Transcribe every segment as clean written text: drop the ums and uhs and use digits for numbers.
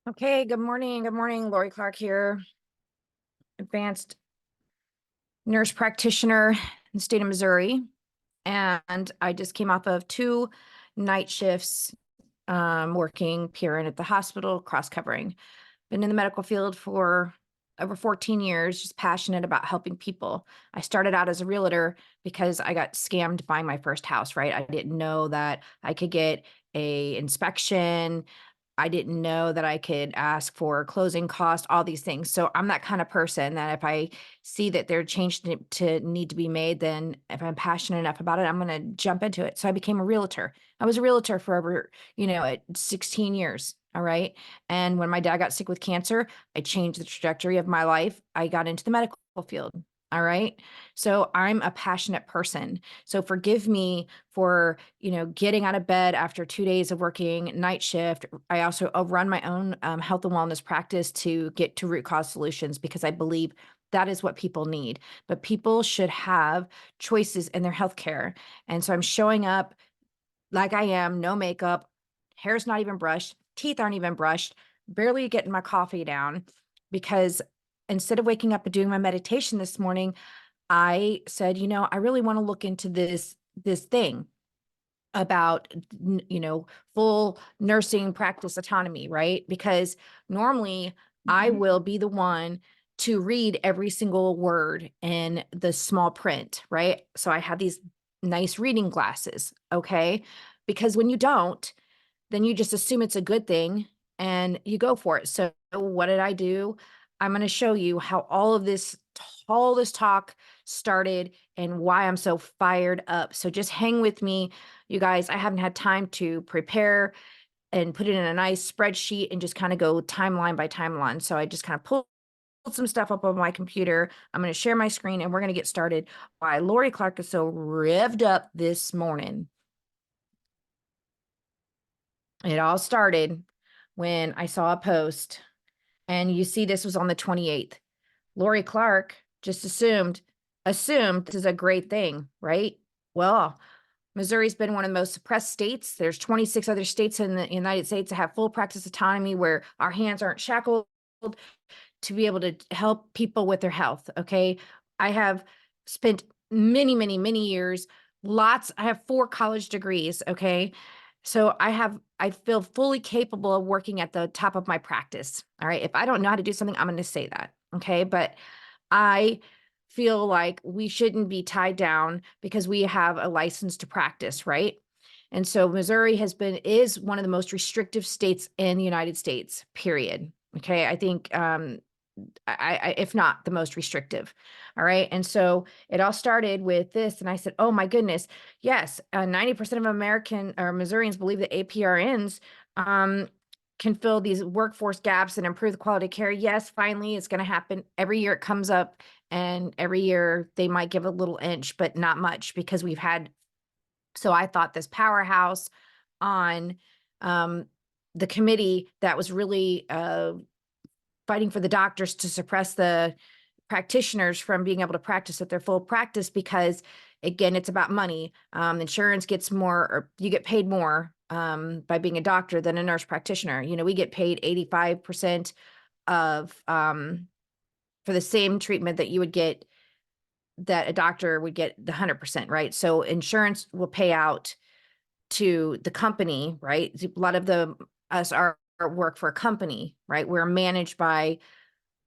Okay, good morning. Good morning. Laurie Clark here, advanced nurse practitioner in the state of Missouri. And I just came off of 2 night shifts working PRN at the hospital, cross covering. Been in the medical field for over 14 years, just passionate about helping people. I started out as a realtor because I got scammed buying my first house, right? I didn't know that I could get a inspection. I didn't know that I could ask for closing cost, all these things. So I'm that kind of person that if I see that there are changes to need to be made, then if I'm passionate enough about it, I'm going to jump into it. So I became a realtor. I was a realtor for over, at 16 years. All right. And when my dad got sick with cancer, I changed the trajectory of my life. I got into the medical field. All right. So I'm a passionate person. So forgive me for, getting out of bed after 2 days of working night shift. I also run my own health and wellness practice to get to root cause solutions because I believe that is what people need. But people should have choices in their healthcare. And so I'm showing up like I am, no makeup, hair's not even brushed, teeth aren't even brushed, barely getting my coffee down because instead of waking up and doing my meditation this morning, I said, I really want to look into this thing about full nursing practice autonomy, right? Because normally I will be the one to read every single word in the small print, right? So I have these nice reading glasses, okay? Because when you don't, then you just assume it's a good thing and you go for it. So what did I do? I'm going to show you how all this talk started and why I'm so fired up. So just hang with me, you guys. I haven't had time to prepare and put it in a nice spreadsheet and just kind of go timeline by timeline. So I just kind of pulled some stuff up on my computer. I'm going to share my screen and we're going to get started. Why Laurie Clark is so revved up this morning. It all started when I saw a post, and you see this was on the 28th. Laurie Clark just assumed this is a great thing, right? Well, Missouri's been one of the most suppressed states. There's 26 other states in the United States that have full practice autonomy where our hands aren't shackled to be able to help people with their health. Okay. I have spent many, many, many years, I have 4 college degrees. Okay. So I feel fully capable of working at the top of my practice. All right. If I don't know how to do something, I'm going to say that. Okay. But I feel like we shouldn't be tied down because we have a license to practice. Right. And so Missouri is one of the most restrictive states in the United States, period. Okay. I think, if not the most restrictive. All right. And so it all started with this. And I said, oh my goodness, yes, 90% of American or Missourians believe that APRNs can fill these workforce gaps and improve the quality of care. Yes, finally, it's going to happen. Every year it comes up, and every year they might give a little inch, but not much because we've had. So I thought this powerhouse on the committee that was really fighting for the doctors to suppress the practitioners from being able to practice at their full practice because, again, it's about money. Insurance gets more, or you get paid more by being a doctor than a nurse practitioner. We get paid 85% of for the same treatment that you would get, that a doctor would get the 100%, right? So insurance will pay out to the company, right? A lot of us are work for a company, right? We're managed by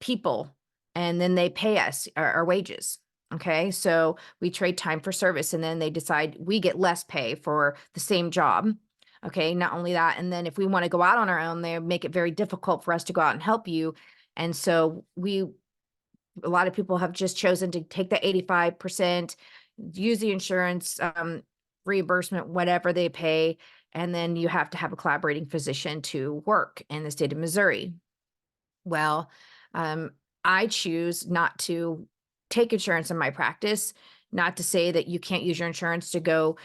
people, and then they pay us our wages. Okay. So we trade time for service, and then they decide we get less pay for the same job. Okay. Not only that, and then if we want to go out on our own, they make it very difficult for us to go out and help you. And so a lot of people have just chosen to take the 85%, use the insurance reimbursement, whatever they pay, and then you have to have a collaborating physician to work in the state of Missouri. Well, I choose not to take insurance in my practice. Not to say that you can't use your insurance to go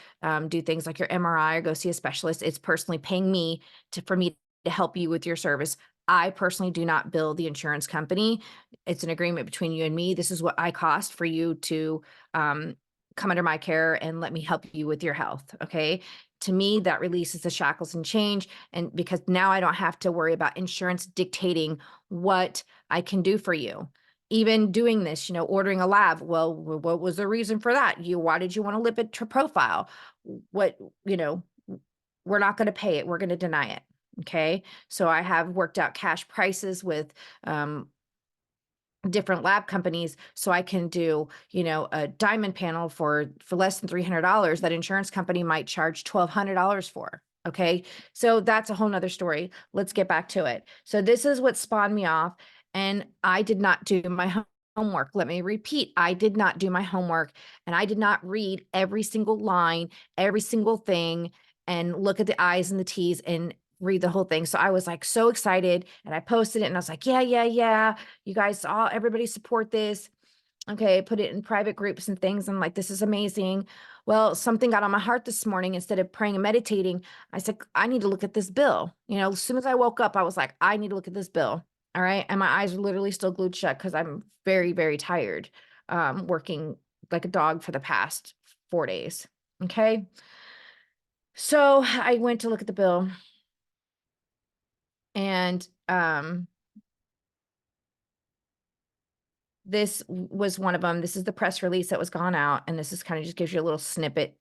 do things like your MRI or go see a specialist. It's personally paying me for me to help you with your service. I personally do not bill the insurance company. It's an agreement between you and me. This is what I cost for you to come under my care and let me help you with your health. Okay. To me, that releases the shackles and change. And because now I don't have to worry about insurance dictating what I can do for you. Even doing this, ordering a lab. Well, what was the reason for that? Why did you want a lipid profile? What, we're not going to pay it. We're going to deny it. Okay. So I have worked out cash prices with, different lab companies, so I can do, a diamond panel for less than $300 that insurance company might charge $1,200 for. Okay. So that's a whole nother story. Let's get back to it. So this is what spawned me off, and I did not do my homework. Let me repeat. I did not do my homework, and I did not read every single line, every single thing, and look at the I's and the T's and read the whole thing. So I was like so excited, and I posted it, and I was like, yeah. You guys everybody support this. Okay. Put it in private groups and things. I'm like, this is amazing. Well, something got on my heart this morning. Instead of praying and meditating, I said, I need to look at this bill. As soon as I woke up, I was like, I need to look at this bill. All right. And my eyes were literally still glued shut because I'm very, very tired, working like a dog for the past 4 days. Okay. So I went to look at the bill, and, this was one of them. This is the press release that was gone out, and this is kind of just gives you a little snippet.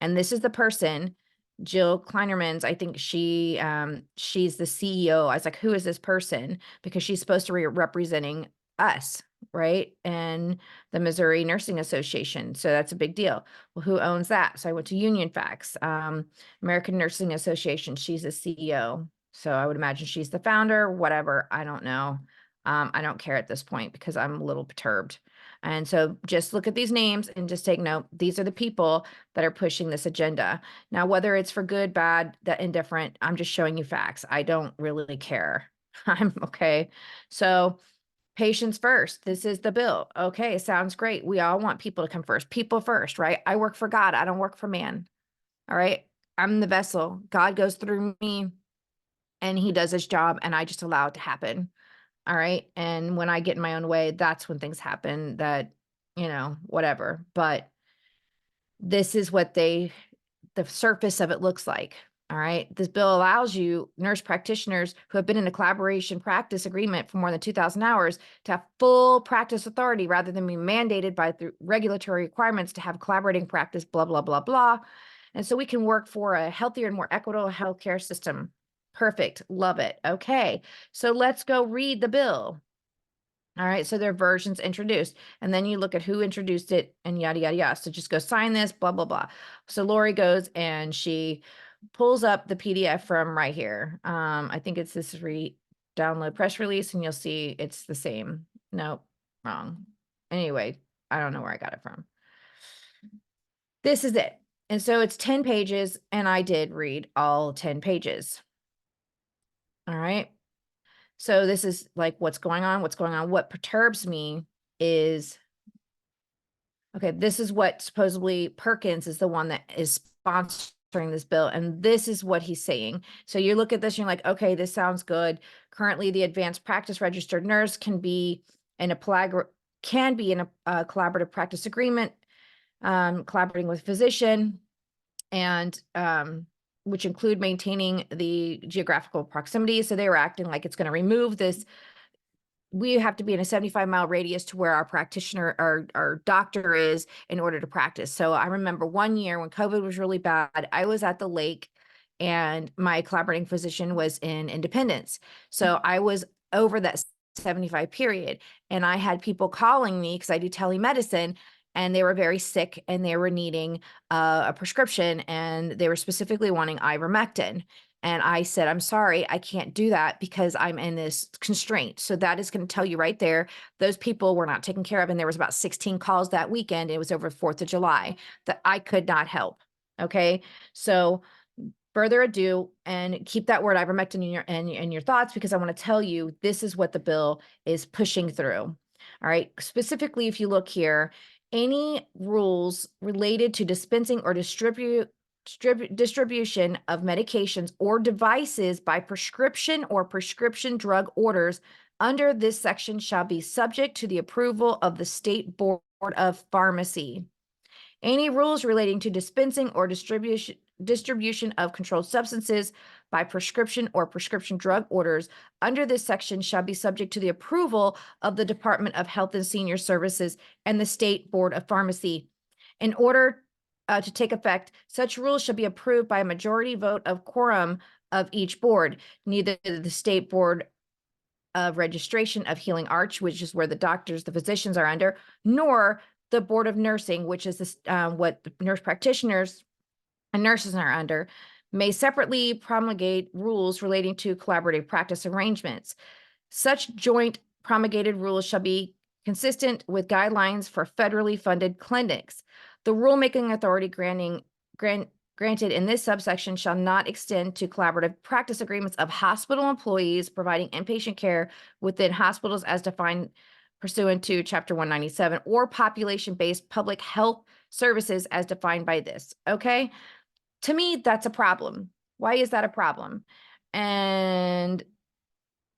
And this is the person, Jill Kleinerman's. I think she's the CEO. I was like, who is this person? Because she's supposed to be representing us, right? And the Missouri Nursing Association. So that's a big deal. Well, who owns that? So I went to Union Facts, American Nursing Association. She's the CEO. So I would imagine she's the founder, whatever. I don't know. I don't care at this point because I'm a little perturbed. And so just look at these names and just take note. These are the people that are pushing this agenda. Now, whether it's for good, bad, that indifferent, I'm just showing you facts. I don't really care. I'm okay. So patients first. This is the bill. Okay. Sounds great. We all want people to come first. People first, right? I work for God. I don't work for man. All right. I'm the vessel. God goes through me and he does his job, and I just allow it to happen. All right. And when I get in my own way, that's when things happen that, whatever. But this is what the surface of it looks like. All right. This bill allows you, nurse practitioners who have been in a collaboration practice agreement for more than 2,000 hours, to have full practice authority rather than be mandated by the regulatory requirements to have collaborating practice, blah, blah, blah, blah. And so we can work for a healthier and more equitable healthcare system. Perfect. Love it. Okay. So let's go read the bill. All right. So there are versions introduced, and then you look at who introduced it and yada, yada, yada. So just go sign this, blah, blah, blah. So Laurie goes and she pulls up the PDF from right here. I think it's this download press release, and you'll see it's the same. Nope, wrong. Anyway, I don't know where I got it from. This is it. And so it's 10 pages, and I did read all 10 pages. All right. So this is like what's going on. What perturbs me is, okay, this is what supposedly Perkins is the one that is sponsoring this bill. And this is what he's saying. So you look at this and you're like, okay, this sounds good. Currently, the advanced practice registered nurse can be in a collaborative practice agreement, collaborating with physician, and which include maintaining the geographical proximity. So they were acting like it's going to remove this. We have to be in a 75-mile radius to where our practitioner, our doctor is, in order to practice. So I remember one year when COVID was really bad, I was at the lake and my collaborating physician was in Independence. So I was over that 75 period, and I had people calling me because I do telemedicine, and they were very sick and they were needing a prescription, and they were specifically wanting ivermectin. And I said, I'm sorry, I can't do that because I'm in this constraint. So that is going to tell you right there, those people were not taken care of. And there was about 16 calls that weekend. It was over 4th of July that I could not help. Okay. So further ado, and keep that word ivermectin in your thoughts, because I want to tell you, this is what the bill is pushing through. All right. Specifically, if you look here, any rules related to dispensing or distribution of medications or devices by prescription or prescription drug orders under this section shall be subject to the approval of the State Board of Pharmacy. Any rules relating to dispensing or distribution of controlled substances by prescription or prescription drug orders under this section shall be subject to the approval of the Department of Health and Senior Services and the State Board of Pharmacy. In order to take effect, such rules shall be approved by a majority vote of quorum of each board. Neither the State Board of Registration of Healing Arts, which is where the doctors, the physicians are under, nor the Board of Nursing, which is what the nurse practitioners and nurses are under, may separately promulgate rules relating to collaborative practice arrangements. Such joint promulgated rules shall be consistent with guidelines for federally funded clinics. The rulemaking authority granted in this subsection shall not extend to collaborative practice agreements of hospital employees providing inpatient care within hospitals as defined pursuant to Chapter 197 or population-based public health services as defined by this. Okay. To me, that's a problem. Why is that a problem? And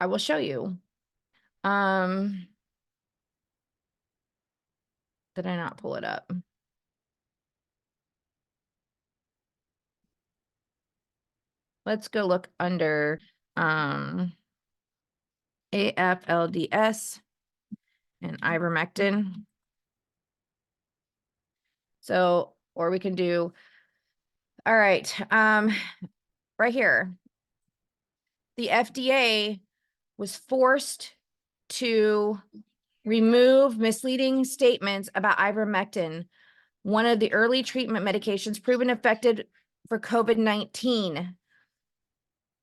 I will show you. Did I not pull it up? Let's go look under AFLDS and ivermectin. So, or we can do, all right, right here. The FDA was forced to remove misleading statements about ivermectin, one of the early treatment medications proven effective for COVID-19.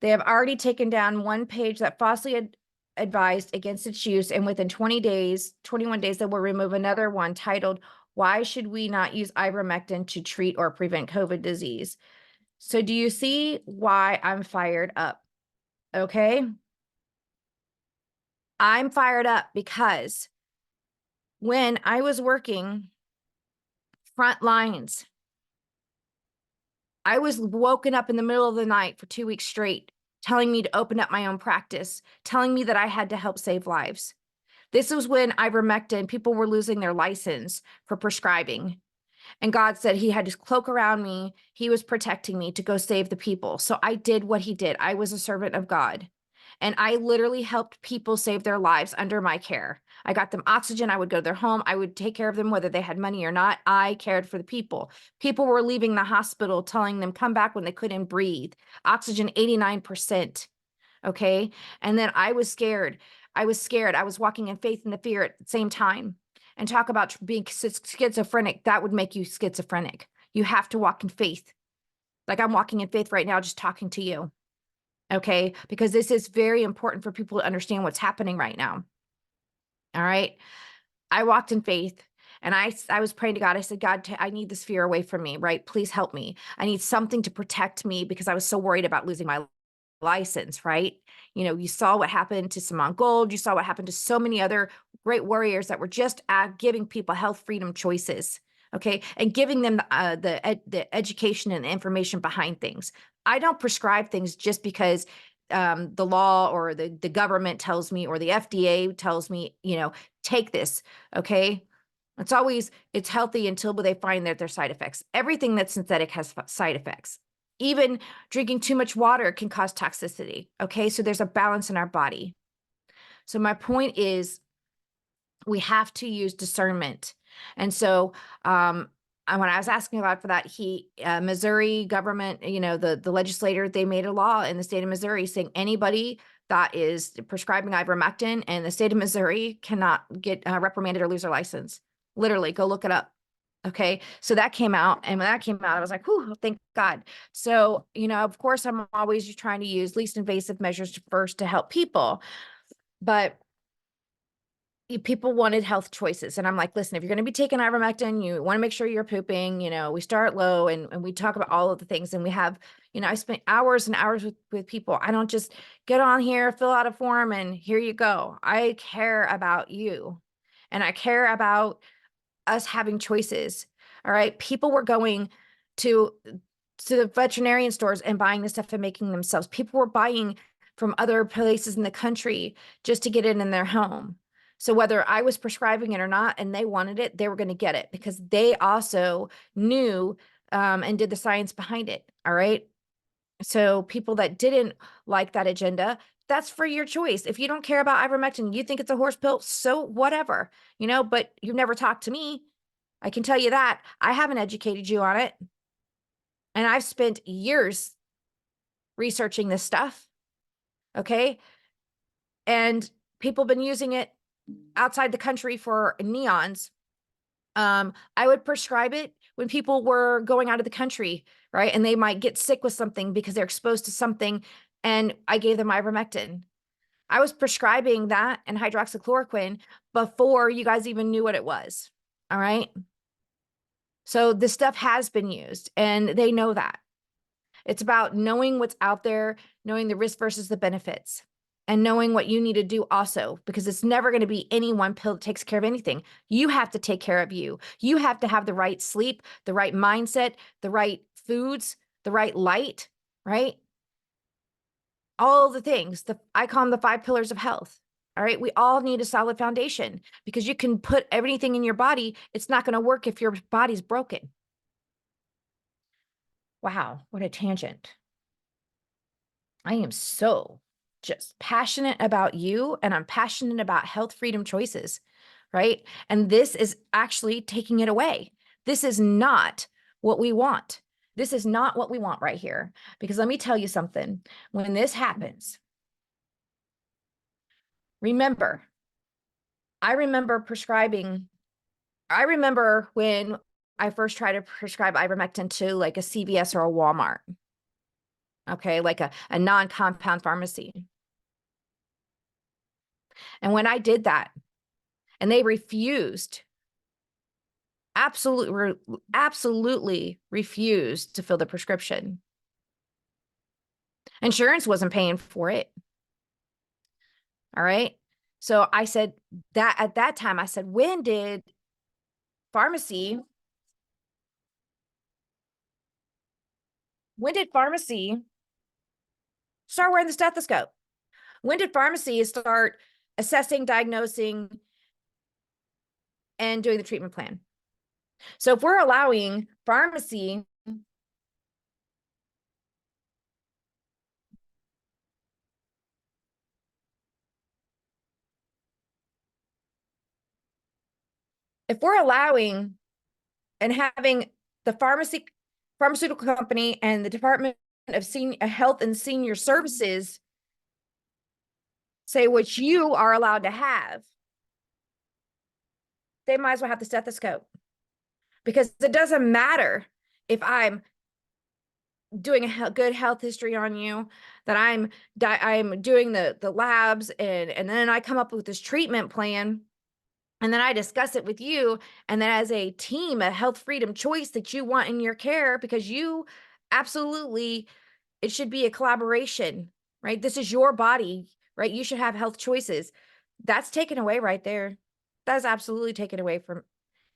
They have already taken down one page that falsely advised against its use, and within 21 days, they will remove another one titled, "Why Should We Not Use Ivermectin to Treat or Prevent COVID Disease?" So do you see why I'm fired up? Okay. I'm fired up because when I was working front lines, I was woken up in the middle of the night for 2 weeks straight, telling me to open up my own practice, telling me that I had to help save lives. This was when ivermectin, people were losing their license for prescribing. And God said he had his cloak around me. He was protecting me to go save the people. So I did what he did. I was a servant of God. And I literally helped people save their lives under my care. I got them oxygen. I would go to their home. I would take care of them, whether they had money or not. I cared for the people. People were leaving the hospital, telling them come back when they couldn't breathe. Oxygen 89%. Okay. And then I was scared. I was scared. I was walking in faith and the fear at the same time. And talk about being schizophrenic. That would make you schizophrenic. You have to walk in faith. Like I'm walking in faith right now, just talking to you. Okay. Because this is very important for people to understand what's happening right now. All right. I walked in faith and I was praying to God. I said, God, I need this fear away from me, right? Please help me. I need something to protect me because I was so worried about losing my license, right? You know, you saw what happened to Simone Gold. You saw what happened to so many other great warriors that were just giving people health freedom choices, okay? And giving them the education and the information behind things. I don't prescribe things just because the law or the government tells me or the FDA tells me, you know, take this, okay? It's healthy until they find that there's side effects. Everything that's synthetic has side effects. Even drinking too much water can cause toxicity. Okay, so there's a balance in our body. So my point is we have to use discernment. And so when I was asking God for that, Missouri government, you know, the legislator, they made a law in the state of Missouri saying anybody that is prescribing ivermectin in the state of Missouri cannot get reprimanded or lose their license. Literally, go look it up. Okay. So that came out. And when that came out, I was like, whew, thank God. So, you know, of course, I'm always trying to use least invasive measures first to help people. But people wanted health choices. And I'm like, listen, if you're going to be taking ivermectin, you want to make sure you're pooping, you know, we start low and we talk about all of the things. And we have, you know, I spent hours and hours with people. I don't just get on here, fill out a form and here you go. I care about you and I care about us having choices. All right. People were going to the veterinarian stores and buying this stuff and making themselves. People were buying from other places in the country just to get it in their home. So whether I was prescribing it or not, and they wanted it, they were going to get it because they also knew and did the science behind it. All right. So people that didn't like that agenda, that's for your choice. If you don't care about ivermectin, you think it's a horse pill, so whatever, but you've never talked to me. I can tell you that. I haven't educated you on it. And I've spent years researching this stuff. Okay. And people have been using it outside the country for neons. I would prescribe it when people were going out of the country, right? And they might get sick with something because they're exposed to something. And I gave them ivermectin. I was prescribing that and hydroxychloroquine before you guys even knew what it was. All right. So this stuff has been used and they know that. It's about knowing what's out there, knowing the risk versus the benefits, and knowing what you need to do also, because it's never going to be any one pill that takes care of anything. You have to take care of you. You have to have the right sleep, the right mindset, the right foods, the right light, right? All the things. I call them the 5 pillars of health. All right. We all need a solid foundation because you can put everything in your body. It's not going to work if your body's broken. Wow. What a tangent. I am so just passionate about you, and I'm passionate about health freedom choices, right? And this is actually taking it away. This is not what we want. This is not what we want right here. Because let me tell you something. When this happens, remember, I remember when I first tried to prescribe ivermectin to like a CVS or a Walmart, okay, like a non-compound pharmacy. And when I did that, and they refused, absolutely refused to fill the prescription. Insurance wasn't paying for it. All right. So I said that at that time, I said, when did pharmacy start wearing the stethoscope? When did pharmacy start assessing, diagnosing, and doing the treatment plan? So if we're allowing pharmacy if we're allowing and having the pharmaceutical company and the Department of Health and Senior Services say what you are allowed to have, they might as well have the stethoscope, because it doesn't matter if I'm doing a good health history on you, that I'm doing the labs, and then I come up with this treatment plan, and then I discuss it with you, and then as a team, a health freedom choice that you want in your care, because you absolutely, it should be a collaboration, right? This is your body, right? You should have health choices. That's taken away right there. That's absolutely taken away from,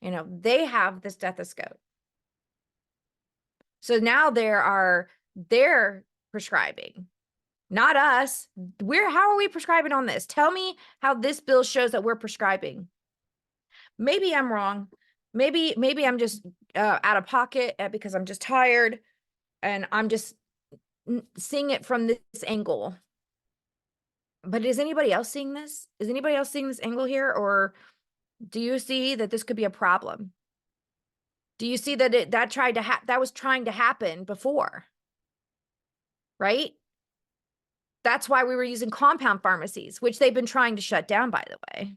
they have the stethoscope. So now they're prescribing, not us. How are we prescribing on this? Tell me how this bill shows that we're prescribing. Maybe I'm wrong. Maybe I'm just out of pocket because I'm just tired and I'm just seeing it from this angle. But is anybody else seeing this? Is anybody else seeing this angle here? Or do you see that this could be a problem? Do you see that that was trying to happen before? Right? That's why we were using compound pharmacies, which they've been trying to shut down, by the way,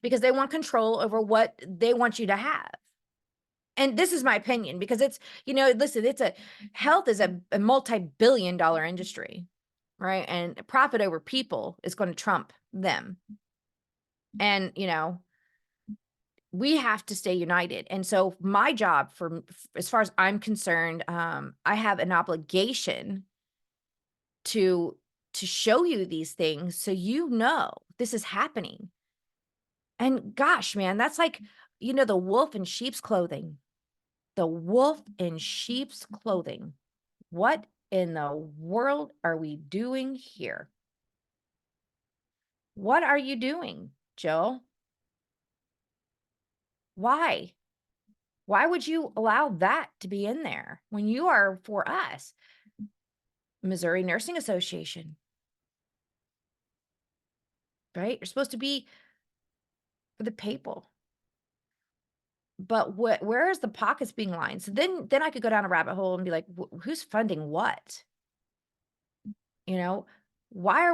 because they want control over what they want you to have. And this is my opinion, because it's, listen, health is a multi-billion-dollar industry, right? And profit over people is going to trump them. And, we have to stay united. And so my job, as far as I'm concerned, I have an obligation to show you these things so this is happening. And gosh, man, that's like, the wolf in sheep's clothing. The wolf in sheep's clothing. What in the world are we doing here? What are you doing, Jill? Why? Why would you allow that to be in there when you are for us? Missouri Nursing Association, right? You're supposed to be for the people. But where is the pockets being lined? So then I could go down a rabbit hole and be like, who's funding what? You know, why are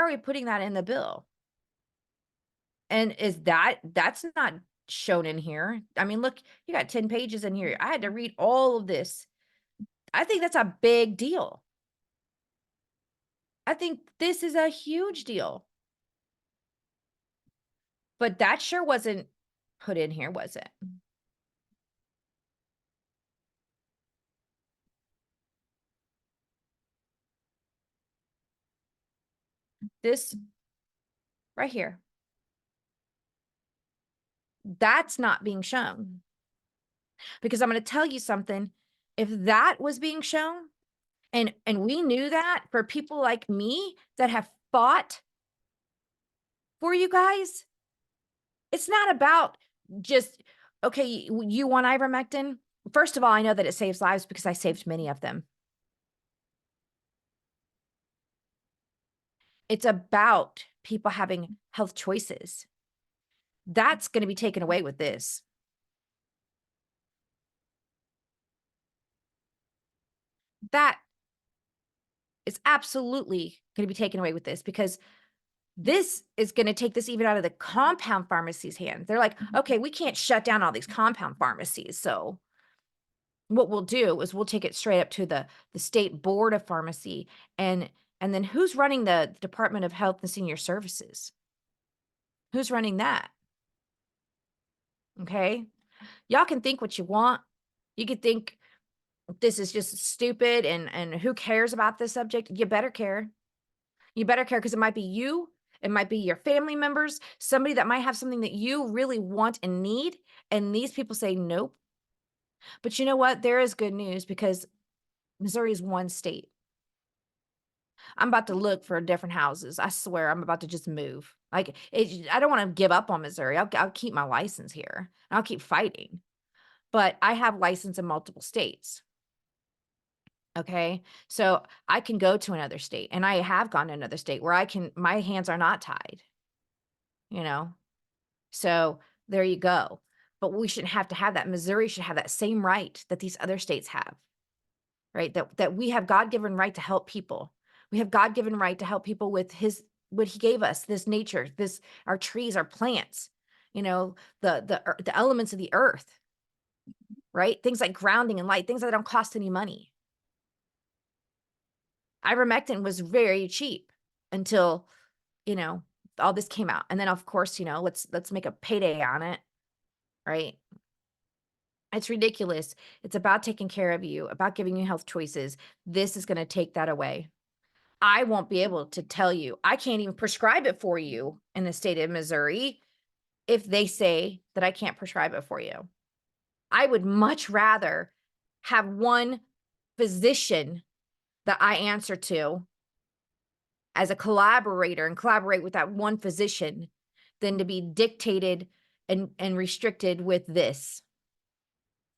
we putting that in the bill? And that's not shown in here. I mean, look, you got 10 pages in here. I had to read all of this. I think that's a big deal. I think this is a huge deal. But that sure wasn't put in here, was it? This right here. That's not being shown. Because I'm going to tell you something. If that was being shown, and we knew that for people like me that have fought for you guys, it's not about just, okay, you want ivermectin? First of all, I know that it saves lives because I saved many of them. It's about people having health choices. That's going to be taken away with this. That is absolutely going to be taken away with this because this is going to take this even out of the compound pharmacy's hand. They're like, okay, we can't shut down all these compound pharmacies. So what we'll do is we'll take it straight up to the state board of pharmacy. And then who's running the Department of Health and Senior Services? Who's running that? Okay. Y'all can think what you want. You could think this is just stupid and who cares about this subject? You better care. You better care because it might be you. It might be your family members, somebody that might have something that you really want and need. And these people say, nope. But you know what? There is good news because Missouri is one state. I'm about to look for different houses. I swear I'm about to just move. Like I don't want to give up on Missouri. I'll keep my license here. I'll keep fighting. But I have license in multiple states. Okay. So I can go to another state and I have gone to another state where my hands are not tied, you know? So there you go. But we shouldn't have to have that. Missouri should have that same right that these other states have, right? That we have God-given right to help people. We have God-given right to help people with what he gave us, this nature, our trees, our plants, you know, the elements of the earth, right? Things like grounding and light, things that don't cost any money. Ivermectin was very cheap until, all this came out. And then of course, let's make a payday on it, right? It's ridiculous. It's about taking care of you, about giving you health choices. This is going to take that away. I won't be able to tell you. I can't even prescribe it for you in the state of Missouri if they say that I can't prescribe it for you. I would much rather have one physician that I answer to as a collaborator and collaborate with that one physician than to be dictated and restricted with this.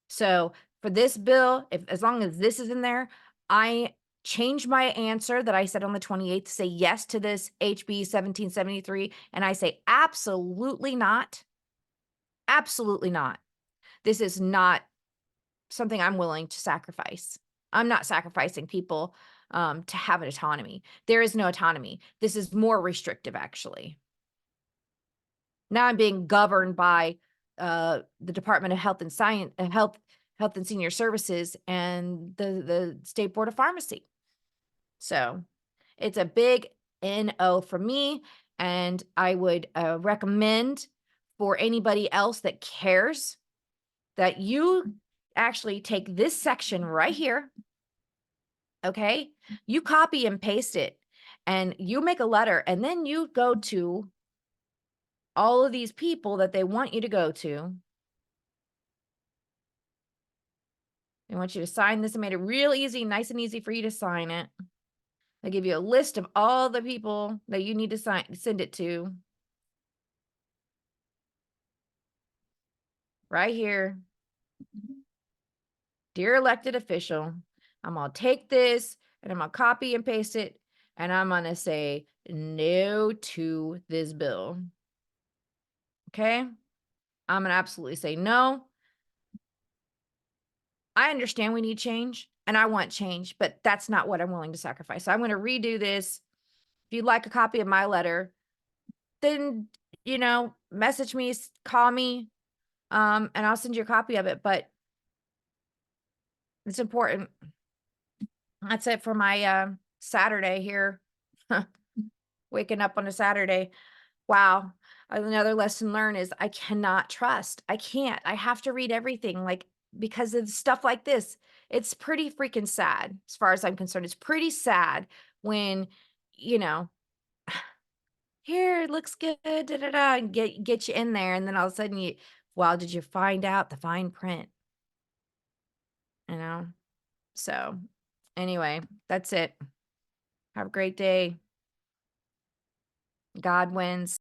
So for this bill, as long as this is in there, I change my answer that I said on the 28th to say yes to this HB 1773. And I say, absolutely not. Absolutely not. This is not something I'm willing to sacrifice. I'm not sacrificing people to have an autonomy. There is no autonomy. This is more restrictive, actually. Now I'm being governed by the Department of Health and Science, Health and Senior Services, and the State Board of Pharmacy. So it's a big NO for me, and I would recommend for anybody else that cares that you actually take this section right here, okay? You copy and paste it, and you make a letter, and then you go to all of these people that they want you to go to. They want you to sign this. I made it real easy, nice and easy for you to sign it. They give you a list of all the people that you need to send it to. Right here. Dear elected official, I'm gonna take this and I'm gonna copy and paste it, and I'm gonna say no to this bill. Okay? I'm gonna absolutely say no. I understand we need change and I want change, but that's not what I'm willing to sacrifice. So I'm gonna redo this. If you'd like a copy of my letter, then message me, call me, and I'll send you a copy of it. But it's important. That's it for my Saturday here. Waking up on a Saturday. Wow. Another lesson learned is I cannot trust. I can't. I have to read everything, like, because of stuff like this. It's pretty freaking sad as far as I'm concerned. It's pretty sad when, you know, here, it looks good, da da da, and get you in there, and then all of a sudden well, did you find out the fine print? You know? So anyway, that's it. Have a great day. God wins.